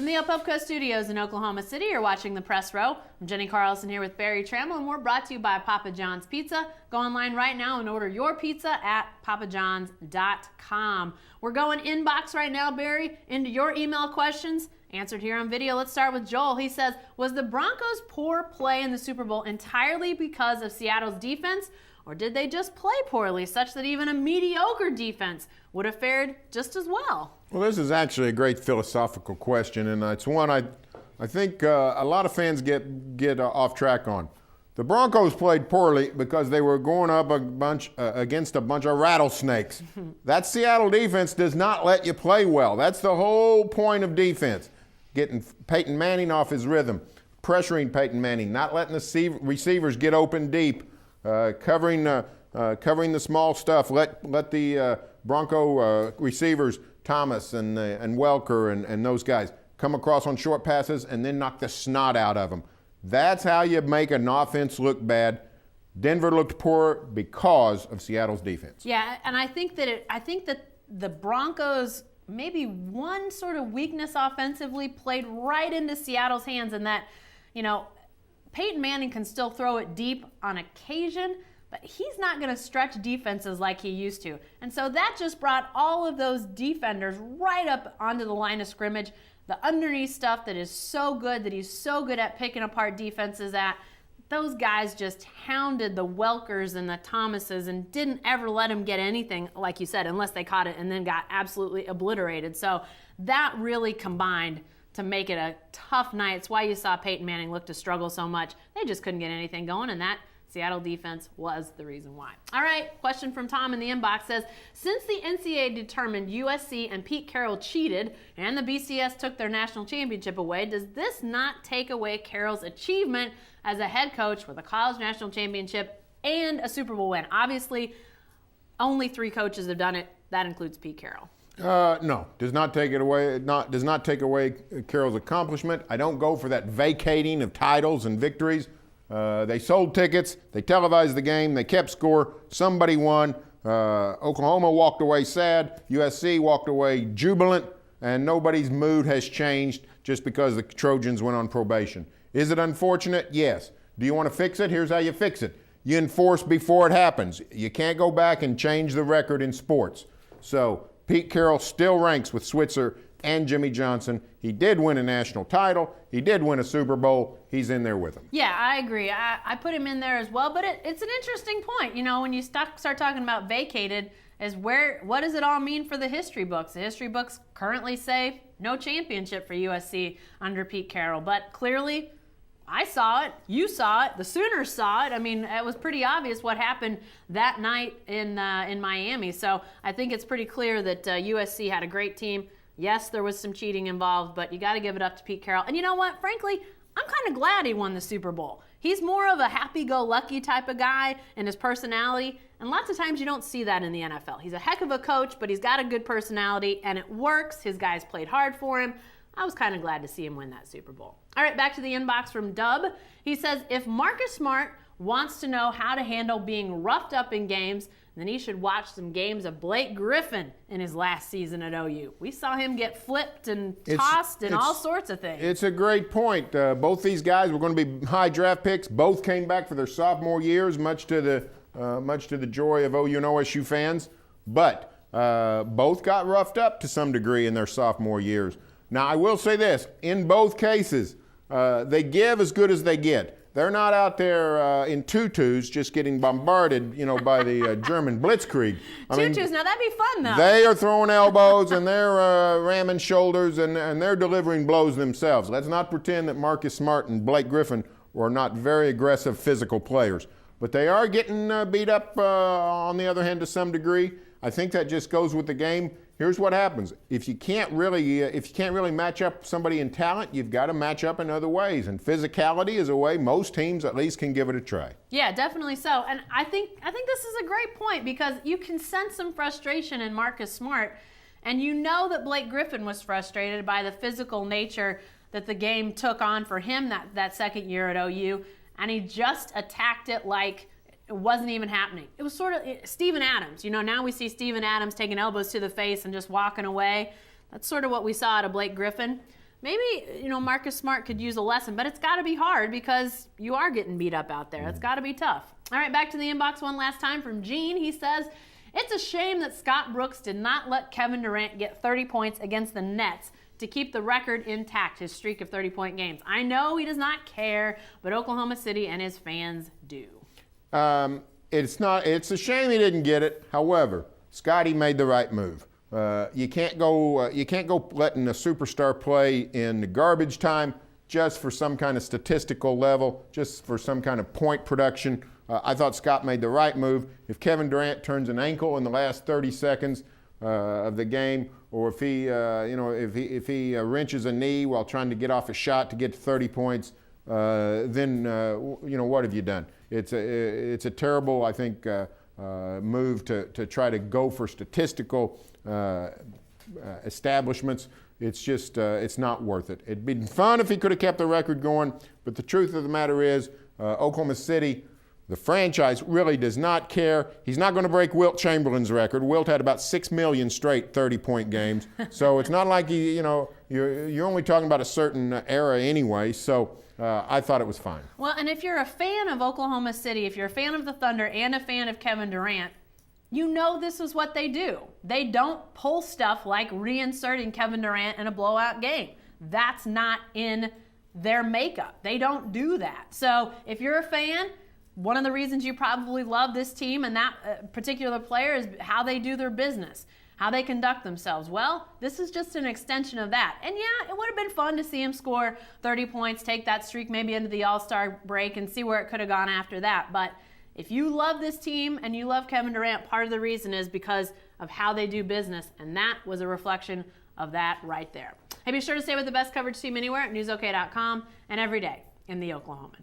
From the Opelka Studios in Oklahoma City, you're watching The Press Row. I'm Jenny Carlson here with Barry Trammell, and we're brought to you by Papa John's Pizza. Go online right now and order your pizza at papajohns.com. We're going inbox right now, Barry, into your email questions answered here on video. Let's start with Joel. He says, was the Broncos' poor play in the Super Bowl entirely because of Seattle's defense, or did they just play poorly such that even a mediocre defense would have fared just as well? Well, this is actually a great philosophical question, and it's one I think a lot of fans get off track on. The Broncos played poorly because they were going up against a bunch of rattlesnakes. That Seattle defense does not let you play well. That's the whole point of defense. Getting Peyton Manning off his rhythm, pressuring Peyton Manning, not letting the receivers get open deep, covering the small stuff. Let the Bronco receivers, Thomas and Welker and those guys, come across on short passes and then knock the snot out of them. That's how you make an offense look bad. Denver looked poor because of Seattle's defense. Yeah, and I think that the Broncos, maybe one sort of weakness offensively, played right into Seattle's hands, in that, Peyton Manning can still throw it deep on occasion, but he's not going to stretch defenses like he used to. And so that just brought all of those defenders right up onto the line of scrimmage. The underneath stuff that is so good, that he's so good at picking apart defenses at, those guys just hounded the Welkers and the Thomases and didn't ever let them get anything, like you said, unless they caught it and then got absolutely obliterated. So that really combined to make it a tough night. It's why you saw Peyton Manning look to struggle so much. They just couldn't get anything going, and that Seattle defense was the reason why. All right, question from Tom in the inbox says, since the NCAA determined USC and Pete Carroll cheated and the BCS took their national championship away, does this not take away Carroll's achievement as a head coach with a college national championship and a Super Bowl win? Obviously, only 3 coaches have done it. That includes Pete Carroll. No, does not take it away. Does not take away Carroll's accomplishment. I don't go for that vacating of titles and victories. They sold tickets, they televised the game, they kept score, somebody won. Oklahoma walked away sad, USC walked away jubilant, and nobody's mood has changed just because the Trojans went on probation. Is it unfortunate? Yes. Do you want to fix it? Here's how you fix it. You enforce before it happens. You can't go back and change the record in sports. So Pete Carroll still ranks with Switzer and Jimmy Johnson. He did win a national title. He did win a Super Bowl. He's in there with them. Yeah, I agree. I put him in there as well, but it's an interesting point. When you start talking about vacated, what does it all mean for the history books? The history books currently say no championship for USC under Pete Carroll, but clearly I saw it, you saw it, the Sooners saw it. I mean, it was pretty obvious what happened that night in Miami. So I think it's pretty clear that USC had a great team. Yes, there was some cheating involved, but you got to give it up to Pete Carroll. And you know what? Frankly, I'm kind of glad he won the Super Bowl. He's more of a happy-go-lucky type of guy in his personality, and lots of times you don't see that in the NFL. He's a heck of a coach, but he's got a good personality, and it works. His guys played hard for him. I was kind of glad to see him win that Super Bowl. All right, back to the inbox from Dub. He says, if Marcus Smart wants to know how to handle being roughed up in games, then he should watch some games of Blake Griffin in his last season at OU. We saw him get flipped and tossed and all sorts of things. It's a great point. Both these guys were going to be high draft picks. Both came back for their sophomore years, much to the joy of OU and OSU fans. But both got roughed up to some degree in their sophomore years. Now, I will say this. In both cases, they give as good as they get. They're not out there in tutus just getting bombarded, by the German blitzkrieg. Tutus, now that'd be fun, though. They are throwing elbows and they're ramming shoulders and they're delivering blows themselves. Let's not pretend that Marcus Smart and Blake Griffin were not very aggressive physical players. But they are getting beat up, on the other hand, to some degree. I think that just goes with the game. Here's what happens. If you can't really match up somebody in talent, you've got to match up in other ways. And physicality is a way most teams at least can give it a try. Yeah, definitely so. And I think this is a great point, because you can sense some frustration in Marcus Smart, and you know that Blake Griffin was frustrated by the physical nature that the game took on for him that second year at OU, and he just attacked it like it wasn't even happening. It was sort of Steven Adams. Now we see Steven Adams taking elbows to the face and just walking away. That's sort of what we saw out of Blake Griffin. maybe, Marcus Smart could use a lesson, but it's got to be hard because you are getting beat up out there. It's got to be tough. All right, back to the inbox one last time from Gene. He says, it's a shame that Scott Brooks did not let Kevin Durant get 30 points against the Nets to keep the record intact, his streak of 30-point games. I know he does not care, but Oklahoma City and his fans do. It's a shame he didn't get it. However, Scotty made the right move. You can't go letting a superstar play in the garbage time just for some kind of statistical level, just for some kind of point production. I thought Scott made the right move. If Kevin Durant turns an ankle in the last 30 seconds of the game, or if he wrenches a knee while trying to get off a shot to get to 30 points, then what have you done? It's a terrible, I think, move to try to go for statistical establishments. It's just it's not worth it. It'd been fun if he could have kept the record going, but the truth of the matter is, Oklahoma City, the franchise, really does not care. He's not going to break Wilt Chamberlain's record. Wilt had about 6 million straight 30-point games, so it's not like you're only talking about a certain era anyway. So I thought it was fine. Well, and if you're a fan of Oklahoma City, if you're a fan of the Thunder and a fan of Kevin Durant, you know this is what they do. They don't pull stuff like reinserting Kevin Durant in a blowout game. That's not in their makeup. They don't do that. So if you're a fan, one of the reasons you probably love this team and that particular player is how they do their business, how they conduct themselves. Well, this is just an extension of that. And yeah, it would have been fun to see him score 30 points, take that streak maybe into the All-Star break and see where it could have gone after that. But if you love this team and you love Kevin Durant, part of the reason is because of how they do business. And that was a reflection of that right there. Hey, be sure to stay with the best coverage team anywhere at newsok.com and every day in the Oklahoman.